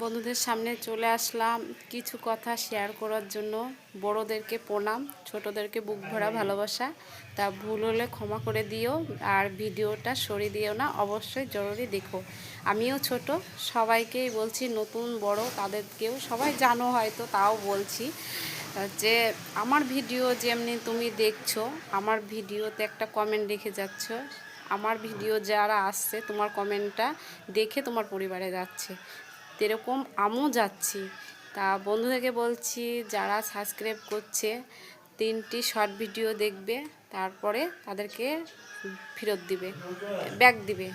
বন্ধুদের সামনে চলে আসলাম কিছু কথা শেয়ার করার জন্য। বড়োদেরকে প্রণাম, ছোটোদেরকে বুক ভরা ভালোবাসা। তা ভুল হলে ক্ষমা করে দিও, আর ভিডিওটা সরিয়ে দিও না, অবশ্যই জরুরি দেখো। আমিও ছোট, সবাইকেই বলছি, নতুন বড় তাদেরকেও সবাই জানো হয়তো, তাও বলছি যে আমার ভিডিও যেমনি তুমি দেখছো, আমার ভিডিওতে একটা কমেন্ট রেখে যাচ্ছ, আমার ভিডিও যারা আসছে তোমার কমেন্টটা দেখে তোমার পরিবারে যাচ্ছে, এরকম আমিও যাচ্ছি। তা বন্ধুদেরকে বলছি, যারা সাবস্ক্রাইব করছে 3টি শর্ট ভিডিও দেখবে, তারপরে তাদেরকে ফেরত দিবে, ব্যাক দিবে।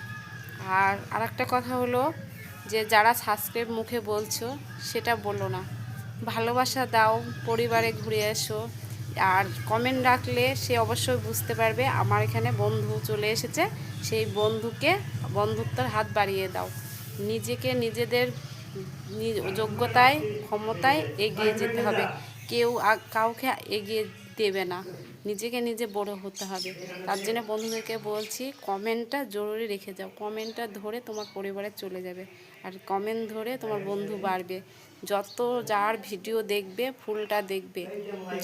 আর আরেকটা কথা হলো যে যারা সাবস্ক্রাইব মুখে বলছো সেটা বলো না, ভালোবাসা দাও, পরিবারে ঘুরে এসো। আর কমেন্ট রাখলে সে অবশ্যই বুঝতে পারবে আমার এখানে বন্ধু চলে এসেছে, সেই বন্ধুকে বন্ধুত্বের হাত বাড়িয়ে দাও। নিজেকে নিজেদের যোগ্যতায় ক্ষমতায় এগিয়ে যেতে হবে, কেউ কাউকে এগিয়ে দেবে না, নিজেকে নিজে বড় হতে হবে। তার জন্য বন্ধুদেরকে বলছি, কমেন্টটা জরুরি রেখে যাও, কমেন্টটা ধরে তোমার পরিবারে চলে যাবে, আর কমেন্ট ধরে তোমার বন্ধু বাড়বে। যত যার ভিডিও দেখবে ফুলটা দেখবে,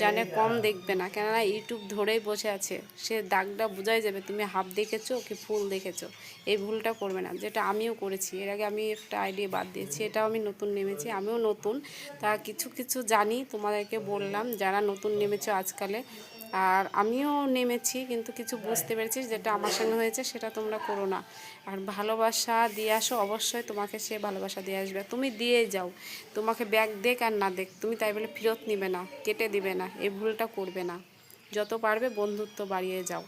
জানে কম দেখবে না, কেননা ইউটিউব ধরেই বসে আছে, সে দাগটা বোঝাই যাবে তুমি হাফ দেখেছো কি ফুল দেখেছো। এই ভুলটা করবে না, যেটা আমিও করেছি। এর আগে আমি একটা আইডিয়া বাদ দিয়েছি, এটাও আমি নতুন নেমেছি, আমিও নতুন, তা কিছু কিছু জানি, তোমাদেরকে বললাম যারা নতুন নেমেছো আজকালে। আর আমিও নেমেছি, কিন্তু কিছু বুঝতে পেরেছি, যেটা আমার সঙ্গে হয়েছে সেটা তোমরা করো না। আর ভালোবাসা দিয়ে আসো, অবশ্যই তোমাকে সে ভালোবাসা দিয়ে আসবে, তুমি দিয়ে যাও। তোমাকে ব্যাগ দেখ আর না দেখ, তুমি তাই বলে ফেরত নিবে না, কেটে দিবে না, এই ভুলটা করবে না। যত পারবে বন্ধুত্ব বাড়িয়ে যাও।